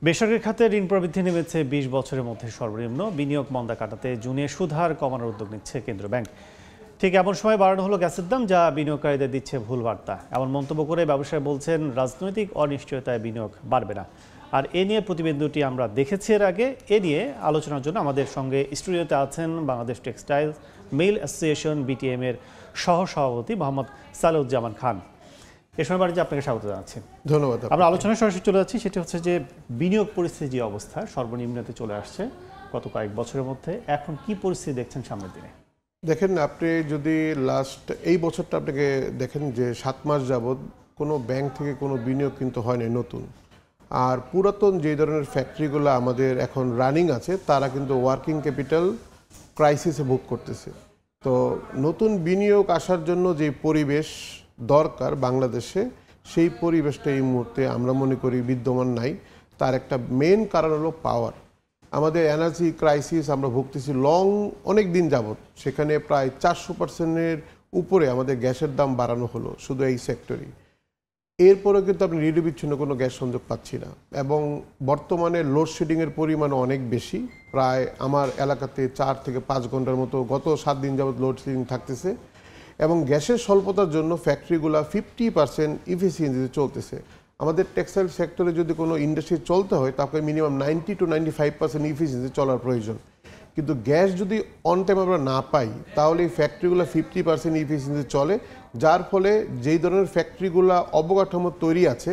বেসরকারি খাতে ঋণ প্রবৃদ্ধি নেমেছে ২০ বছরের মধ্যে সর্বনিম্ন। বিনিয়োগ মন্দা কাটাতে জুনে সুদহার কমানোর উদ্যোগ নিচ্ছে কেন্দ্রীয় ব্যাংক। ঠিক এমন সময় বাড়ানো হলো গ্যাসের দাম, যা বিনিয়োগকারীদের দিচ্ছে ভুল বার্তা। এমন মন্তব্য করে ব্যবসায়ী বলছেন রাজনৈতিক অনিশ্চয়তায় বিনিয়োগ বাড়বে না। আর এ নিয়ে প্রতিবেদনটি আমরা দেখেছি এর আগে। এ নিয়ে আলোচনার জন্য আমাদের সঙ্গে স্টুডিওতে আছেন Bangladesh textile mill association BTM এর সহ সভাপতি মোহাম্মদ সালেউজ্জামান খান। এ সময় বাড়িতে আপনাকে স্বাগত জানাচ্ছি। ধন্যবাদ। আমরা আলোচনায় সরাসরি চলে যাচ্ছি। সেটি হচ্ছে যে বিনিয়োগ পরিস্থিতি যে অবস্থা সর্বনিম্নতে চলে আসছে গত কয়েক বছরের মধ্যে, এখন কি পরিস্থিতি দেখছেন সামনের দিনে? দেখেন, আপনি যদি এই বছরটা আপনাকে দেখেন যে 7 মাস যাবৎ কোনো ব্যাংক থেকে কোনো বিনিয়োগ কিন্তু হয় না নতুন। আর পুরাতন যে ধরনের ফ্যাক্টরিগুলো আমাদের এখন রানিং আছে, তারা কিন্তু ওয়ার্কিং ক্যাপিটাল ক্রাইসিসে ভোগ করতেছে। তো নতুন বিনিয়োগ আসার জন্য যে পরিবেশ দরকার বাংলাদেশে, সেই পরিবেশটা এই মুহূর্তে আমরা মনে করি বিদ্যমান নাই। তার একটা মেন কারণ হলো পাওয়ার। আমাদের এনার্জি ক্রাইসিস আমরা ভুগতেছি অনেক দিন যাবৎ। সেখানে প্রায় 400% উপরে আমাদের গ্যাসের দাম বাড়ানো হলো শুধু এই সেক্টরেই। এরপরেও কিন্তু আপনি নিরবিচ্ছিন্ন কোনো গ্যাস সংযোগ পাচ্ছি না, এবং বর্তমানে লোডশেডিংয়ের পরিমাণ অনেক বেশি। প্রায় আমার এলাকাতে 4 থেকে 5 ঘন্টার মতো গত 7 দিন যাবৎ লোডশেডিং থাকতেছে, এবং গ্যাসের স্বল্পতার জন্য ফ্যাক্টরিগুলো 50% ইফিসিয়েন্সিতে চলতেছে। আমাদের টেক্সটাইল সেক্টরে যদি কোনো ইন্ডাস্ট্রি চলতে হয়, তাকে মিনিমাম 90 to 95% ইফিসিয়েন্সি চলার প্রয়োজন। কিন্তু গ্যাস যদি অন টাইম আমরা না পাই, তাহলে এই ফ্যাক্টরিগুলো 50% ইফিসিয়েন্সি চলে, যার ফলে যেই ধরনের ফ্যাক্টরিগুলো অবকাঠামো তৈরি আছে,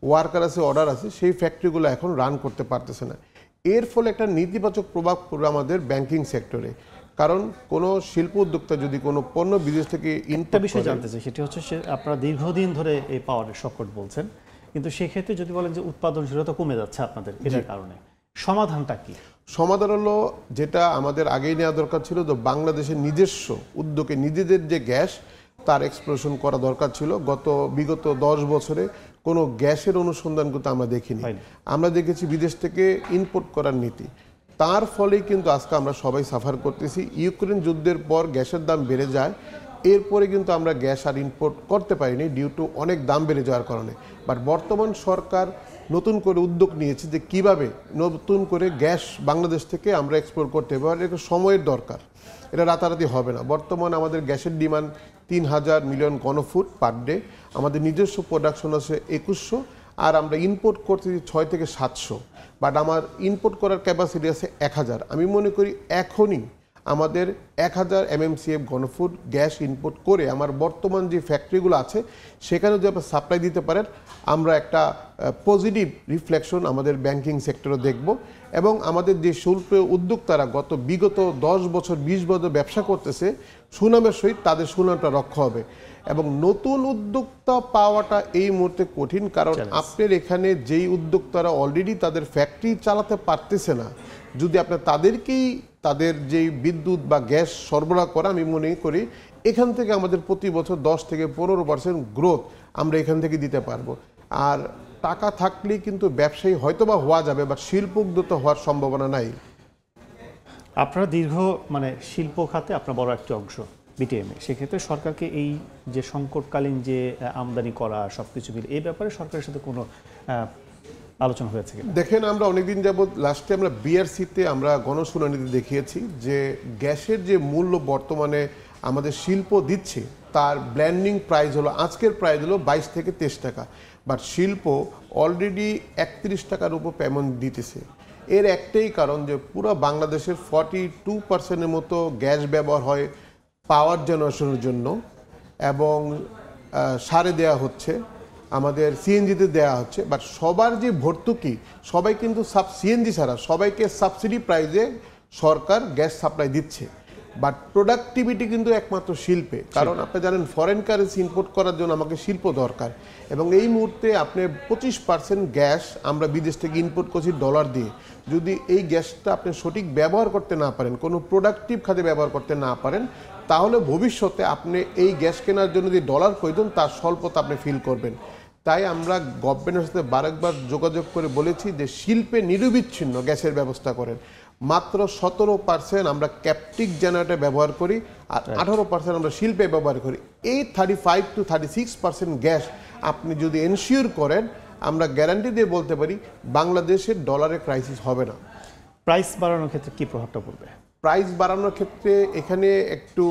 ওয়ার্কার আছে, অর্ডার আছে, সেই ফ্যাক্টরিগুলো এখন রান করতে পারতেছে না। এর ফলে একটা নেতিবাচক প্রভাব পড়বে আমাদের ব্যাংকিং সেক্টরে। কারণ কোনো শিল্প উদ্যোক্তা যদি কোনো পণ্য বিদেশ থেকে একটা বিষয় জানতে চাই, সেটি হচ্ছে আপনারা দীর্ঘদিন ধরে এই পাওয়ারের সংকট বলছেন, কিন্তু সেক্ষেত্রে যদি বলেন যে উৎপাদনশীলতা কমে যাচ্ছে আপনাদের, এটার কারণে সমাধানটা কি? সমাধান হলো, যেটা আমাদের আগেই নেওয়া দরকার ছিল, তো বাংলাদেশের নিজস্ব উদ্যোগে নিজেদের যে গ্যাস, তার এক্সপ্লোরেশন করা দরকার ছিল। বিগত 10 বছরে কোনো গ্যাসের অনুসন্ধান কিন্তু আমরা দেখিনি। আমরা দেখেছি বিদেশ থেকে ইম্পোর্ট করার নীতি। তার ফলেই কিন্তু আজকে আমরা সবাই সাফার করতেছি। ইউক্রেন যুদ্ধের পর গ্যাসের দাম বেড়ে যায়, এরপরে কিন্তু আমরা গ্যাস আর ইম্পোর্ট করতে পারিনি ডিউ টু অনেক দাম বেড়ে যাওয়ার কারণে। বাট বর্তমান সরকার নতুন করে উদ্যোগ নিয়েছে যে কিভাবে নতুন করে গ্যাস বাংলাদেশ থেকে আমরা এক্সপোর্ট করতে পারি। এটা সময়ের দরকার, এটা রাতারাতি হবে না। বর্তমানে আমাদের গ্যাসের ডিমান্ড 3000 মিলিয়ন ঘনফুট পার ডে। আমাদের নিজস্ব প্রোডাকশন আছে 2100, আর আমরা ইম্পোর্ট করতেছি 6 থেকে 700। বাট আমার ইম্পোর্ট করার ক্যাপাসিটি আছে 1000। আমি মনে করি এখনই আমাদের 1000 MMCF ঘনফুট গ্যাস ইম্পোর্ট করে আমার বর্তমান যে ফ্যাক্টরিগুলো আছে, সেখানে যদি আপনি সাপ্লাই দিতে পারেন, আমরা একটা পজিটিভ রিফ্লেকশন আমাদের ব্যাংকিং সেক্টরে দেখব। এবং আমাদের যে শিল্প উদ্যোক্তারা বিগত 10 বছর 20 বছর ব্যবসা করতেছে, সুনামের সহিত তাদের সুনামটা রক্ষা হবে। এবং নতুন উদ্যোক্তা পাওয়াটা এই মুহূর্তে কঠিন, কারণ আপনার এখানে যেই উদ্যোক্তারা অলরেডি তাদের ফ্যাক্টরি চালাতে পারতেছে না, যদি আপনার তাদেরকেই তাদের যেই বিদ্যুৎ বা গ্যাস সরবরাহ করা, আমি মনে করি এখান থেকে আমাদের প্রতি বছর 10 থেকে 15% গ্রোথ আমরা এখান থেকে দিতে পারবো। আর টাকা থাকলেই কিন্তু ব্যবসায়ী হয়তোবা হওয়া যাবে, বাট শিল্প উদ্যোক্তা হওয়ার সম্ভাবনা নাই। আপনারা শিল্প খাতে আপনার বড় একটা অংশ বিটিএমে, সেক্ষেত্রে সরকারকে এই যে সংকটকালীন যে আমদানি করা সবকিছু মিলে, এই ব্যাপারে সরকারের সাথে কোনো আলোচনা হয়েছে কিনা? দেখেন, আমরা অনেকদিন যাবৎ লাস্টে আমরা বিআরসিতে আমরা গণশুনানিতে দেখিয়েছি যে গ্যাসের যে মূল্য বর্তমানে আমাদের শিল্প দিচ্ছে, তার ব্ল্যান্ডিং প্রাইস হলো, আজকের প্রাইস হলো 22 থেকে 23 টাকা। বাট শিল্প অলরেডি 31 টাকার উপর পেমেন্ট দিতেছে। এর একটাই কারণ যে পুরো বাংলাদেশের 42% মতো গ্যাস ব্যবহার হয় পাওয়ার জেনারেশনের জন্য, এবং সারে দেওয়া হচ্ছে, আমাদের সিএনজিতে দেওয়া হচ্ছে। বাট সবার যে ভর্তুকি, সবাই কিন্তু সিএনজি ছাড়া সবাইকে সাবসিডি প্রাইসে সরকার গ্যাস সাপ্লাই দিচ্ছে। বাট প্রোডাক্টিভিটি কিন্তু একমাত্র শিল্পে, কারণ আপনি জানেন ফরেন কারেন্সি ইম্পোর্ট করার জন্য আমাকে শিল্প দরকার, এবং এই মুহূর্তে আপনি 25% গ্যাস আমরা বিদেশ থেকে ইম্পোর্ট করছি ডলার দিয়ে। যদি এই গ্যাসটা আপনি সঠিক ব্যবহার করতে না পারেন, কোনো প্রোডাক্টিভ খাতে ব্যবহার করতে না পারেন, তাহলে ভবিষ্যতে আপনি এই গ্যাস কেনার জন্য যে ডলার প্রয়োজন, তার স্বল্পতা আপনি ফিল করবেন। তাই আমরা গভর্নমেন্টের সাথে বারবার যোগাযোগ করে বলেছি যে শিল্পে নিরবিচ্ছিন্ন গ্যাসের ব্যবস্থা করেন। মাত্র 17% আমরা ক্যাপটিভ জেনারেটর ব্যবহার করি, আর 18% আমরা শিল্পে ব্যবহার করি। এই 35 to 36% গ্যাস আপনি যদি এনশিওর করেন, আমরা গ্যারান্টি দিয়ে বলতে পারি বাংলাদেশের ডলারের ক্রাইসিস হবে না। প্রাইস বাড়ানোর ক্ষেত্রে কি প্রভাবটা পড়বে? প্রাইস বাড়ানোর ক্ষেত্রে এখানে একটু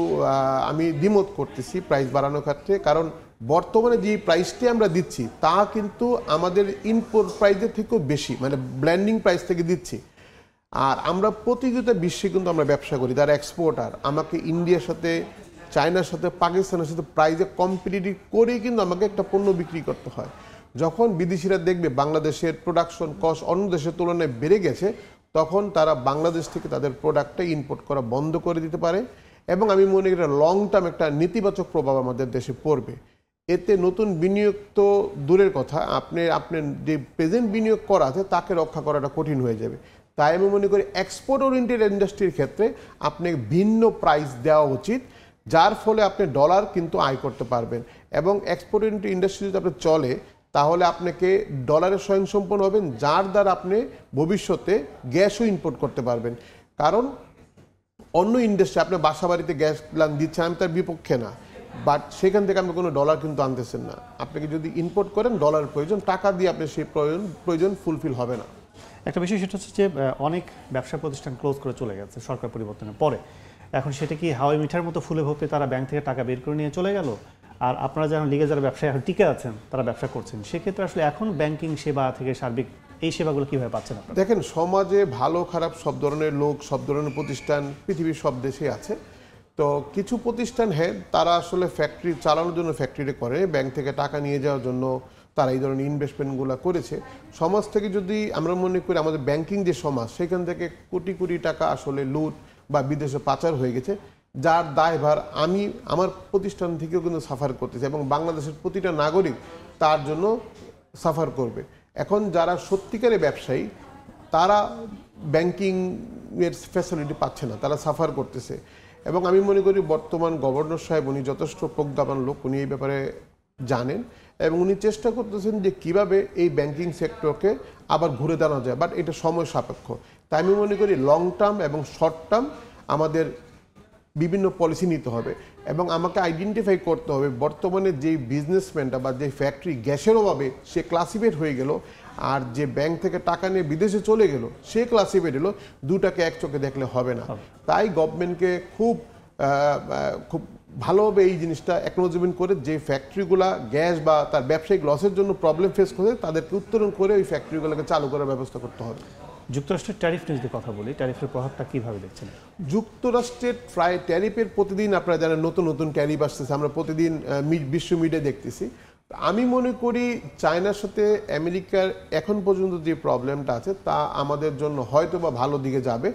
আমি দ্বিমত করতেছি প্রাইস বাড়ানোর ক্ষেত্রে, কারণ বর্তমানে যে প্রাইসটি আমরা দিচ্ছি তা কিন্তু আমাদের ইনপোর্ট প্রাইসের থেকেও বেশি, মানে ব্ল্যান্ডিং প্রাইস থেকে দিচ্ছি। আর আমরা প্রতিযোগিতা বিশ্বে কিন্তু আমরা ব্যবসা করি, যারা এক্সপোর্টার, আমাকে ইন্ডিয়ার সাথে, চায়নার সাথে, পাকিস্তানের সাথে প্রাইসে কম্পিটিটিভ করেই কিন্তু আমাকে একটা পণ্য বিক্রি করতে হয়। যখন বিদেশিরা দেখবে বাংলাদেশের প্রোডাকশন কস্ট অন্য দেশের তুলনায় বেড়ে গেছে, তখন তারা বাংলাদেশ থেকে তাদের প্রোডাক্টটা ইম্পোর্ট করা বন্ধ করে দিতে পারে, এবং আমি মনে করি লং টার্ম একটা নেতিবাচক প্রভাব আমাদের দেশে পড়বে। এতে নতুন বিনিয়োগ তো দূরের কথা, আপনার যে প্রেজেন্ট বিনিয়োগ করা আছে তাকে রক্ষা করাটা কঠিন হয়ে যাবে। তাই আমি মনে করি এক্সপোর্ট ওরিয়েন্টেড ইন্ডাস্ট্রির ক্ষেত্রে আপনাকে ভিন্ন প্রাইস দেওয়া উচিত, যার ফলে আপনি ডলার কিন্তু আয় করতে পারবেন। এবং এক্সপোর্ট ওরিয়েন্টেড ইন্ডাস্ট্রি যদি আপনার চলে, তাহলে আপনাকে ডলারের স্বয়ংসম্পন্ন হবেন, যার দ্বারা আপনি ভবিষ্যতে গ্যাসও ইম্পোর্ট করতে পারবেন। কারণ অন্য ইন্ডাস্ট্রি আপনার বাসা বাড়িতে গ্যাস প্ল্যান দিচ্ছে, আমি তার বিপক্ষে না, বাট সেখান থেকে আপনি কোনো ডলার কিন্তু আনতেছেন না। আপনাকে যদি ইম্পোর্ট করেন ডলারের প্রয়োজন, টাকা দিয়ে আপনি সেই প্রয়োজন ফুলফিল হবে না। একটা বিষয় সেটা হচ্ছে যে অনেক ব্যবসা প্রতিষ্ঠান ক্লোজ করে চলে গেছে সরকার পরিবর্তনের পরে। এখন সেটা কি হাওয়াই মিঠার মতো ফুলে ভোপে তারা ব্যাংক থেকে টাকা বের করে নিয়ে চলে গেল, আর আপনারা যারা লিগে যারা ব্যবসায় এখন টিকে আছেন তারা ব্যবসা করছেন, সেক্ষেত্রে আসলে এখন ব্যাংকিং সেবা থেকে সার্বিক এই সেবাগুলো কীভাবে পাচ্ছেন আপনারা? দেখেন, সমাজে ভালো খারাপ সব ধরনের লোক, সব ধরনের প্রতিষ্ঠান পৃথিবীর সব দেশে আছে। তো কিছু প্রতিষ্ঠান তারা আসলে ফ্যাক্টরি চালানোর জন্য ফ্যাক্টরি করে, ব্যাংক থেকে টাকা নিয়ে যাওয়ার জন্য তারা এই ধরনের ইনভেস্টমেন্টগুলো করেছে। সমাজ থেকে যদি আমরা মনে করি আমাদের ব্যাংকিং যে সমাজ, সেখান থেকে কোটি কোটি টাকা আসলে লুট বা বিদেশে পাচার হয়ে গেছে, যার দায়ভার আমি আমার প্রতিষ্ঠান থেকেও কিন্তু সাফার করতেছি, এবং বাংলাদেশের প্রতিটা নাগরিক তার জন্য সাফার করবে। এখন যারা সত্যিকারের ব্যবসায়ী তারা ব্যাংকিংয়ের ফ্যাসিলিটি পাচ্ছে না, তারা সাফার করতেছে। এবং আমি মনে করি বর্তমান গভর্নর সাহেব উনি যথেষ্ট প্রজ্ঞাবান লোক, উনি এই ব্যাপারে জানেন, এবং উনি চেষ্টা করতেছেন যে কিভাবে এই ব্যাংকিং সেক্টরকে আবার ঘুরে দাঁড়ানো যায়, বাট এটা সময় সাপেক্ষ। তাই আমি মনে করি লং টার্ম এবং শর্ট টার্ম আমাদের বিভিন্ন পলিসি নিতে হবে, এবং আমাকে আইডেন্টিফাই করতে হবে বর্তমানে যেই বিজনেসম্যানটা বা যে ফ্যাক্টরি গ্যাসের অভাবে সে ক্লাসিফাইড হয়ে গেল, আর যে ব্যাংক থেকে টাকা নিয়ে বিদেশে চলে গেল সে ক্লাসিফাইড হলো, দুটাকে এক চোখে দেখলে হবে না। তাই গভর্নমেন্টকে খুব ভালোভাবে এই জিনিসটা অ্যাকনোলেজমেন্ট করে যে ফ্যাক্টরিগুলা গ্যাস বা তার ব্যবসায়িক লসের জন্য প্রবলেম ফেস করে তাদেরকে উত্তোলন করে ওই ফ্যাক্টরিগুলোকে চালু করার ব্যবস্থা করতে হবে। যুক্তরাষ্ট্রের ট্যারিফ নিয়ে যদি কথা বলি, ট্যারিফের প্রভাবটা কীভাবে দেখছেন? যুক্তরাষ্ট্রের প্রায় ট্যারিফের প্রতিদিন আপনারা জানেন নতুন নতুন ট্যারিফ আসতেছে, আমরা প্রতিদিন বিশ্ব মিডিয়া দেখতেছি। আমি মনে করি চায়নার সাথে আমেরিকার এখন পর্যন্ত যে প্রবলেমটা আছে তা আমাদের জন্য হয়তো বা ভালো দিকে যাবে,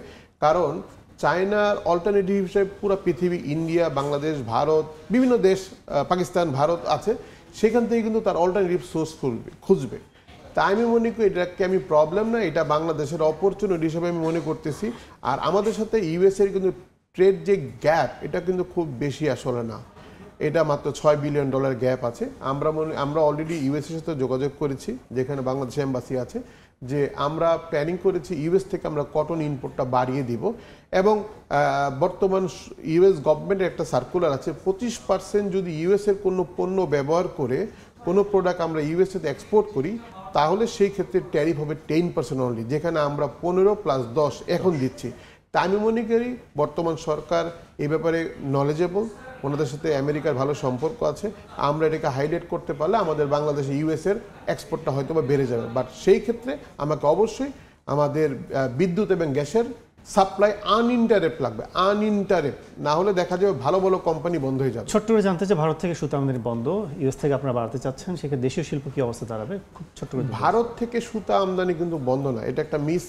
কারণ চায়নার অল্টারনেটিভ হিসেবে পুরো পৃথিবী, ইন্ডিয়া, বাংলাদেশ, ভারত, বিভিন্ন দেশ, পাকিস্তান, ভারত আছে, সেখান থেকে কিন্তু তার অল্টারনেটিভ সোর্স খুঁজবে। তাই আমি মনে করি এটাকে আমি প্রবলেম না, এটা বাংলাদেশের অপরচুনিটি হিসেবে আমি মনে করতেছি। আর আমাদের সাথে ইউএসের কিন্তু ট্রেড যে গ্যাপ, এটা কিন্তু খুব বেশি আসলে না, এটা মাত্র $6 বিলিয়ন গ্যাপ আছে। আমরা অলরেডি ইউএসের সাথে যোগাযোগ করেছি, যেখানে বাংলাদেশ এম্বাসি আছে, যে আমরা প্ল্যানিং করেছি ইউএস থেকে আমরা কটন ইনপুটটা বাড়িয়ে দিব। এবং বর্তমান ইউএস গভর্নমেন্টের একটা সার্কুলার আছে, 25% যদি ইউএসের কোনো পণ্য ব্যবহার করে কোনো প্রোডাক্ট আমরা ইউএসএতে এক্সপোর্ট করি, তাহলে সেই ক্ষেত্রে ট্যারিফ হবে 10% অনলি, যেখানে আমরা 15+10 এখন দিচ্ছি। তা আমি মনে করি বর্তমান সরকার এ ব্যাপারে নলেজেবল, ওনাদের সাথে আমেরিকার ভালো সম্পর্ক আছে, আমরা এটাকে হাইলাইট করতে পারলে আমাদের বাংলাদেশে ইউএসের এক্সপোর্টটা হয়তো বা বেড়ে যাবে। বাট সেই ক্ষেত্রে আমাকে অবশ্যই আমাদের বিদ্যুৎ এবং গ্যাসের সাপ্লাই আনইন্টারেপ্ট লাগবে, আনইন্টারেপ্ট না হলে দেখা যাবে ভালো ভালো কোম্পানি বন্ধ হয়ে যাবে। ছোট্ট করে জানতে চাই, ভারত থেকে সুতা আমদানি বন্ধ, ইউএস থেকে আপনারা বাড়াতে চাচ্ছেন, সেক্ষেত্রে দেশীয় শিল্প কি অবস্থা দাঁড়াবে? খুব ছোট্ট করে। ভারত থেকে সুতা আমদানি কিন্তু বন্ধ না, এটা একটা মিস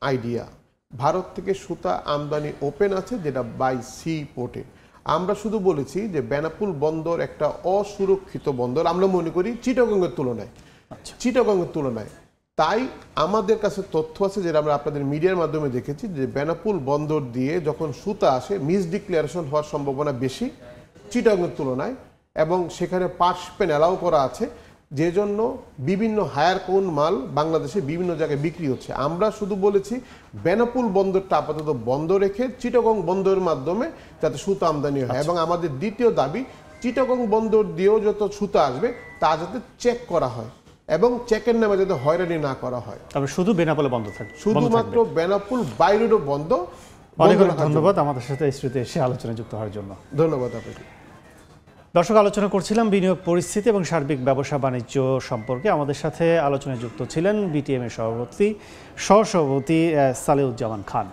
আইডিয়া। ভারত থেকে সুতা আমদানি ওপেন আছে, যেটা বাই সি পোর্টে। আমরা শুধু বলেছি যে বেনাপুল বন্দর একটা অসুরক্ষিত বন্দর, আমরা মনে করি চিটাগংয়ের তুলনায়। তাই আমাদের কাছে তথ্য আছে, যেটা আমরা আপনাদের মিডিয়ার মাধ্যমে দেখেছি, যে বেনাপুল বন্দর দিয়ে যখন সুতা আসে মিসডিক্লারেশন হওয়ার সম্ভাবনা বেশি চিটাগংয়ের তুলনায়, এবং সেখানে পার্সপেন অ্যালাউ করা আছে, যে জন্য বিভিন্ন হায়ার কোন মাল বাংলাদেশে বিভিন্ন জায়গায় বিক্রি হচ্ছে। আমরা শুধু বলেছি বেনাপুল বন্দরটা আপাতত বন্ধ রেখে চিটাগং বন্দরের মাধ্যমে যাতে সুতা আমদানি হয়। এবং আমাদের দ্বিতীয় দাবি, চিটাগং বন্দর দিয়েও যত সুতা আসবে তা যাতে চেক করা হয়, এবং চেকের নামে যাতে হয়রানি না করা হয়। তবে শুধু বেনাপোলে বন্ধ থাকবে, শুধুমাত্র বেনাপোল, বাইরেও বন্ধ। অনেক অনেক ধন্যবাদ আমাদের সাথে এই স্মৃতি এসে আলোচনায় যুক্ত হওয়ার জন্য। ধন্যবাদ আপনাকে। দর্শক, আলোচনা করছিলাম বিনিয়োগ পরিস্থিতি এবং সার্বিক ব্যবসা বাণিজ্য সম্পর্কে। আমাদের সাথে আলোচনায় যুক্ত ছিলেন বিটিএম এর সহসভাপতি সালেউজ্জামান খান।